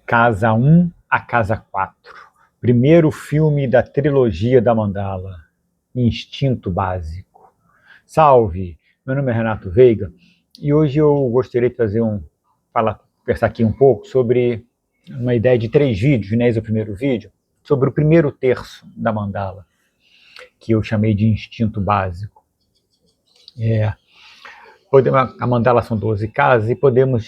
Casa 1 a Casa 4. Primeiro filme da trilogia da Mandala. Instinto Básico. Salve! Meu nome é Renato Veiga e hoje eu gostaria de conversar aqui um pouco sobre uma ideia de 3 vídeos, né? Esse é o primeiro vídeo, sobre o primeiro terço da Mandala, que eu chamei de Instinto Básico. A Mandala são 12 casas e podemos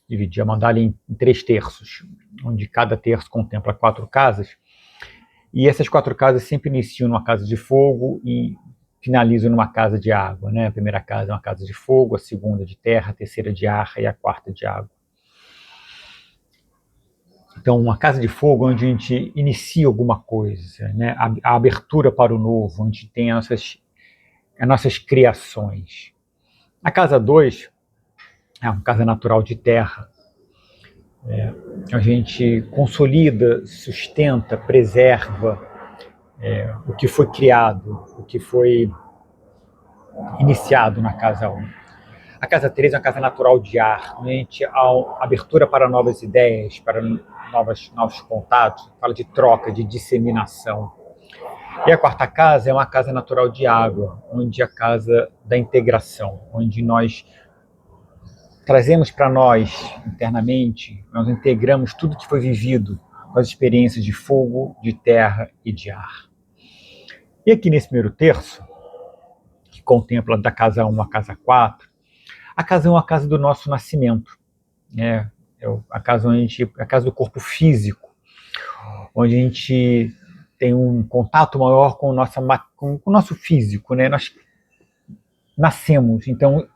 dividir a Mandala em 3 terços, onde cada terço contempla 4 casas. E essas 4 casas sempre iniciam numa casa de fogo e finalizam numa casa de água, né? A primeira casa é uma casa de fogo, a segunda de terra, a terceira de ar e a quarta de água. Então, uma casa de fogo onde a gente inicia alguma coisa, né? A abertura para o novo, onde tem as nossas criações. A casa 2 é uma casa natural de terra. A gente consolida, sustenta, preserva o que foi criado, o que foi iniciado na casa 1. A casa 3 é uma casa natural de ar, onde a gente há abertura para novas ideias, para novos contatos, fala de troca, de disseminação. E a quarta casa é uma casa natural de água, onde é a casa da integração, onde nós trazemos para nós, internamente, nós integramos tudo que foi vivido com as experiências de fogo, de terra e de ar. E aqui nesse primeiro terço, que contempla da casa 1 à casa 4, a casa 1 é a casa do nosso nascimento, né? A casa do corpo físico, onde a gente tem um contato maior com o nosso físico, né? Nós nascemos, então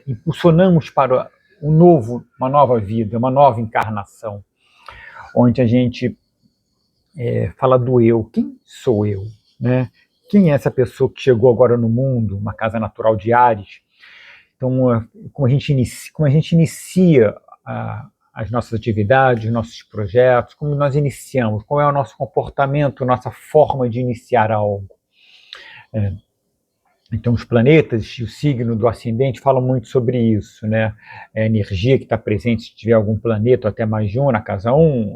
impulsionamos para uma nova vida, uma nova encarnação, onde a gente fala do eu. Quem sou eu, né? Quem é essa pessoa que chegou agora no mundo, uma casa natural de Áries? Então, como a gente inicia as nossas atividades, os nossos projetos, como nós iniciamos, qual é o nosso comportamento, nossa forma de iniciar algo. Então, os planetas e o signo do ascendente falam muito sobre isso, né? A energia que está presente, se tiver algum planeta, ou até mais de um, na casa 1,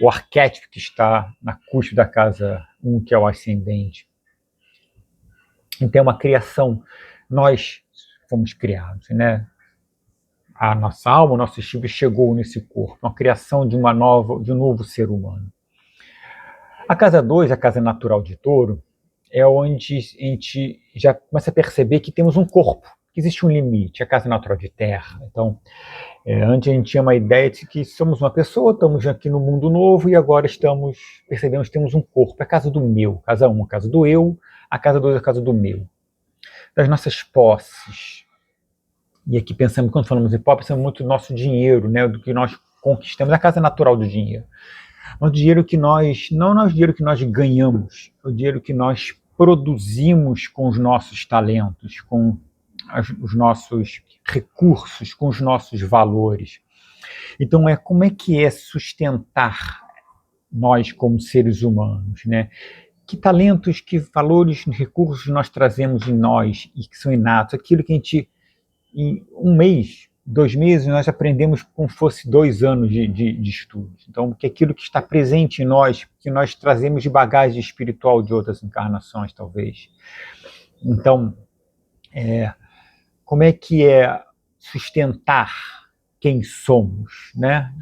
o arquétipo que está na cúspide da casa 1, que é o ascendente. Então, é uma criação. Nós fomos criados, né? A nossa alma, o nosso espírito chegou nesse corpo, uma criação de um novo ser humano. A casa 2, a casa natural de Touro, é onde a gente já começa a perceber que temos um corpo, que existe um limite, a casa natural de terra. Então, antes a gente tinha uma ideia de que somos uma pessoa, estamos aqui no mundo novo e agora percebemos que temos um corpo. É a casa do meu, casa 1, a casa do eu, a casa 2, a casa do meu. Das nossas posses. E aqui quando falamos de posse, pensamos muito do nosso dinheiro, né, do que nós conquistamos, a casa natural do dinheiro. Mas o dinheiro que não é o dinheiro que nós ganhamos, é o dinheiro que nós produzimos com os nossos talentos, com os nossos recursos, com os nossos valores. Então, como é que é sustentar nós como seres humanos, né? Que talentos, que valores, recursos nós trazemos em nós e que são inatos, aquilo que a gente, em 1 mês, 2 meses, nós aprendemos como fosse 2 anos de estudos. Então, que aquilo que está presente em nós, que nós trazemos de bagagem espiritual de outras encarnações, talvez. Então, como é que é sustentar quem somos, né?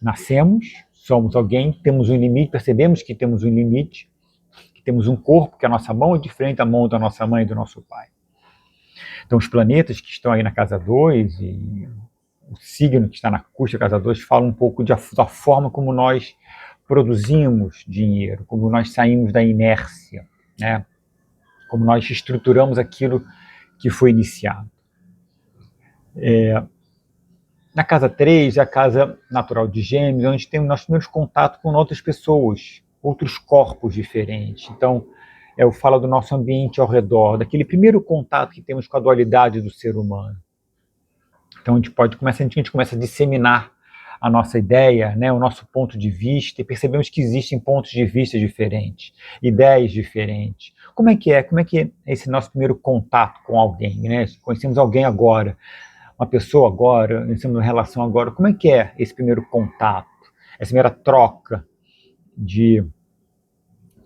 Nascemos, somos alguém, temos um limite, percebemos que temos um limite, que temos um corpo, que a nossa mão é diferente da mão da nossa mãe e do nosso pai. Então, os planetas que estão aí na casa 2 e o signo que está na cúspide da casa 2 falam um pouco da forma como nós produzimos dinheiro, como nós saímos da inércia, né? Como nós estruturamos aquilo que foi iniciado. Na casa 3, é a casa natural de Gêmeos, onde temos nossos primeiros contatos com outras pessoas, outros corpos diferentes. Então, eu falo do nosso ambiente ao redor, daquele primeiro contato que temos com a dualidade do ser humano. Então, a gente começa a disseminar a nossa ideia, né, o nosso ponto de vista, e percebemos que existem pontos de vista diferentes, ideias diferentes. Como é que é esse nosso primeiro contato com alguém, né? Conhecemos alguém agora, uma pessoa agora, nós temos uma relação agora, como é que é esse primeiro contato, essa primeira troca de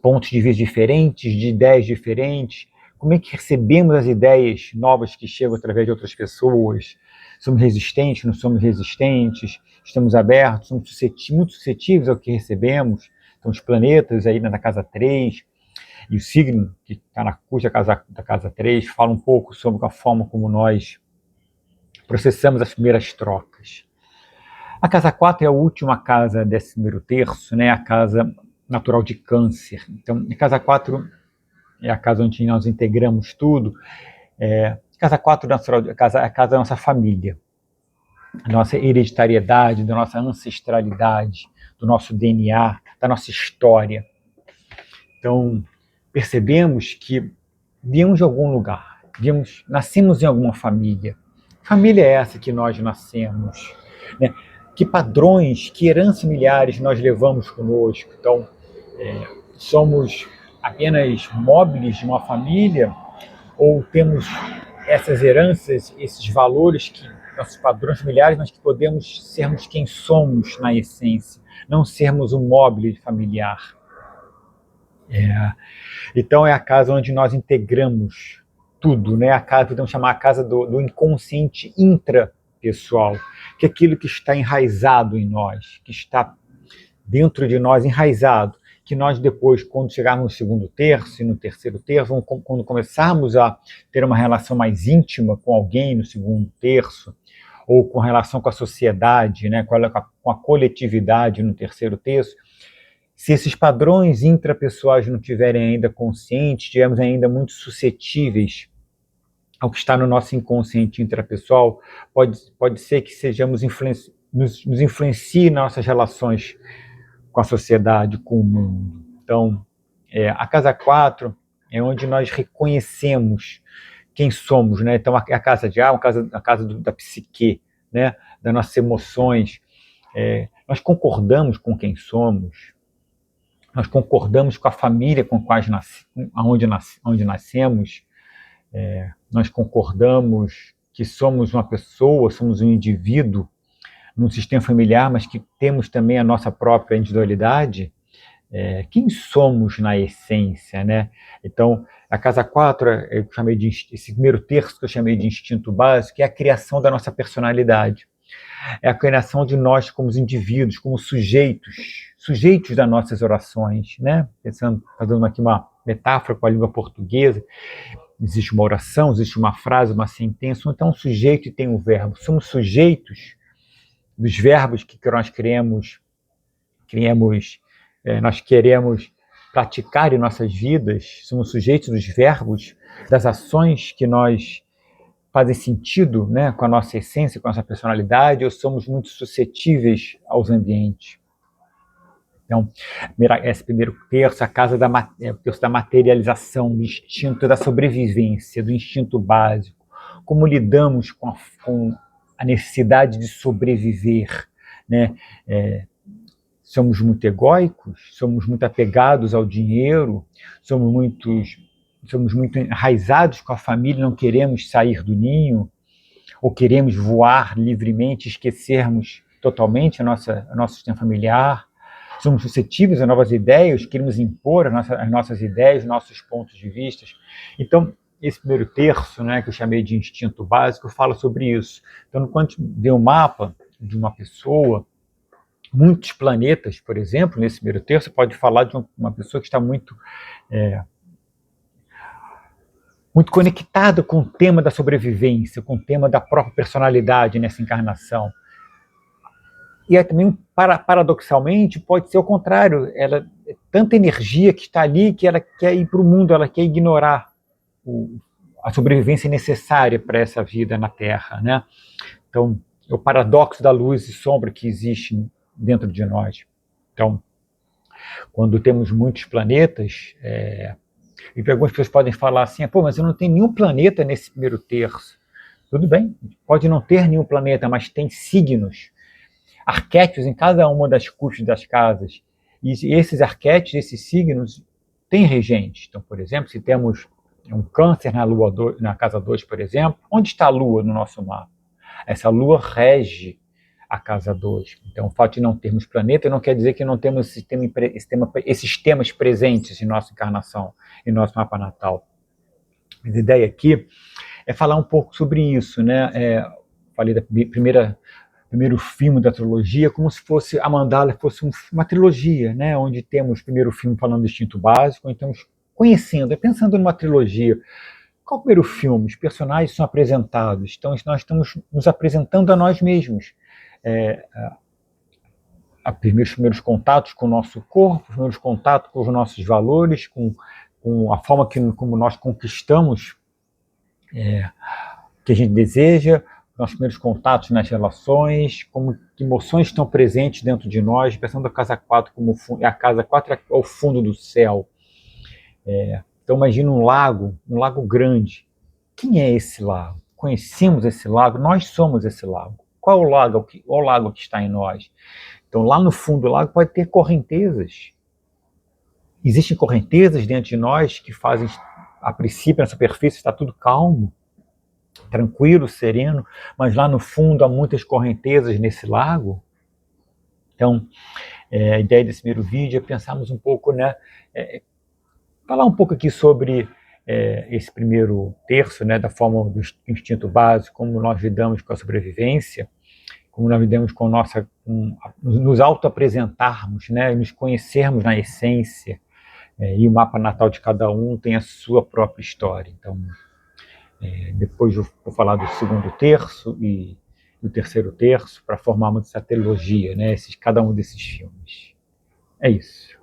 pontos de vista diferentes, de ideias diferentes, como é que recebemos as ideias novas que chegam através de outras pessoas, somos resistentes, não somos resistentes, estamos abertos, somos muito suscetíveis ao que recebemos, então os planetas aí na casa 3, e o signo que está na cuja da casa 3 fala um pouco sobre a forma como nós processamos as primeiras trocas. A casa 4 é a última casa desse primeiro terço, né? A casa natural de Câncer. Então, a casa 4 é a casa onde nós integramos tudo. Casa 4 é a casa da nossa família, da nossa hereditariedade, da nossa ancestralidade, do nosso DNA, da nossa história. Então, percebemos que viemos de algum lugar, nascemos em alguma família. Família é essa que nós nascemos, né? Que padrões, que heranças familiares nós levamos conosco. Então, somos apenas móveis de uma família ou temos essas heranças, esses valores, nossos padrões familiares, mas que podemos sermos quem somos na essência, não sermos um móvel familiar. Então é a casa onde nós integramos tudo, né? A casa, podemos chamar a casa do inconsciente intrapessoal, que é aquilo que está enraizado em nós, que está dentro de nós, enraizado, que nós depois, quando chegarmos no segundo terço e no terceiro terço, quando começarmos a ter uma relação mais íntima com alguém no segundo terço, ou com relação com a sociedade, né? com a coletividade no terceiro terço, se esses padrões intrapessoais não estiverem ainda conscientes, estivermos ainda muito suscetíveis ao que está no nosso inconsciente intrapessoal, pode ser que sejamos nos influencie nas nossas relações com a sociedade, com o mundo. Então, a casa 4 é onde nós reconhecemos quem somos, né? Então, a casa de alma, a casa da psique, né? Das nossas emoções. Nós concordamos com quem somos, nós concordamos com a família com quais onde nascemos, nós concordamos que somos uma pessoa, somos um indivíduo num sistema familiar, mas que temos também a nossa própria individualidade. Quem somos na essência, né? Então, a casa 4, eu chamei esse primeiro terço que eu chamei de instinto básico, é a criação da nossa personalidade. É a criação de nós como indivíduos, como sujeitos das nossas orações, né? Fazendo aqui uma metáfora com a língua portuguesa, existe uma oração, existe uma frase, uma sentença, então um sujeito tem um verbo. Somos sujeitos dos verbos que nós nós queremos praticar em nossas vidas, somos sujeitos dos verbos, das ações que nós fazem sentido, né, com a nossa essência, com a nossa personalidade, ou somos muito suscetíveis aos ambientes. Então, esse primeiro terço, o terço da materialização, do instinto da sobrevivência, do instinto básico, como lidamos com a necessidade de sobreviver, né? Somos muito egóicos, somos muito apegados ao dinheiro, somos muito enraizados com a família, não queremos sair do ninho, ou queremos voar livremente, esquecermos totalmente o nosso sistema familiar, somos suscetíveis a novas ideias, queremos impor as nossas ideias, nossos pontos de vista. Então, esse primeiro terço, né, que eu chamei de instinto básico, fala sobre isso. Então, quando a gente vê um mapa de uma pessoa, muitos planetas, por exemplo, nesse primeiro terço, pode falar de uma pessoa que está muito conectada com o tema da sobrevivência, com o tema da própria personalidade nessa encarnação. E também, paradoxalmente, pode ser o contrário. Ela é tanta energia que está ali que ela quer ir para o mundo, ela quer ignorar a sobrevivência necessária para essa vida na Terra, né? Então, é o paradoxo da luz e sombra que existe dentro de nós. Então, quando temos muitos planetas, e algumas pessoas podem falar assim, pô, mas eu não tenho nenhum planeta nesse primeiro terço. Tudo bem, pode não ter nenhum planeta, mas tem signos, arquétipos em cada uma das cúspides das casas. E esses arquétipos, esses signos, têm regentes. Então, por exemplo, se temos um câncer na casa 2, por exemplo, onde está a lua no nosso mapa? Essa lua rege a casa 2. Então, o fato de não termos planeta não quer dizer que não temos esses temas presentes em nossa encarnação, em nosso mapa natal. Mas a ideia aqui é falar um pouco sobre isso, né? Falei da primeiro filme da trilogia, como se fosse a mandala fosse uma trilogia, né? Onde temos o primeiro filme falando do instinto básico, onde estamos conhecendo, pensando numa trilogia. Qual o primeiro filme? Os personagens são apresentados, então nós estamos nos apresentando a nós mesmos. Os primeiros contatos com o nosso corpo, os primeiros contatos com os nossos valores, com a forma como nós conquistamos o que a gente deseja, nossos primeiros contatos nas relações, como que emoções estão presentes dentro de nós, pensando a casa 4 como a casa 4 é o fundo do céu. Então imagina um lago grande. Quem é esse lago? Conhecemos esse lago? Nós somos esse lago. Qual é o lago que está em nós? Então lá no fundo do lago pode ter correntezas. Existem correntezas dentro de nós que fazem, a princípio, na superfície está tudo calmo, tranquilo, sereno, mas lá no fundo há muitas correntezas nesse lago. Então, a ideia desse primeiro vídeo é pensarmos um pouco, né, falar um pouco aqui sobre esse primeiro terço, né, da forma do instinto básico, como nós lidamos com a sobrevivência, como nós lidamos com nos auto-apresentarmos, né, nos conhecermos na essência, e o mapa natal de cada um tem a sua própria história. Então, depois eu vou falar do segundo terço e do terceiro terço para formarmos essa trilogia, né, cada um desses filmes. É isso.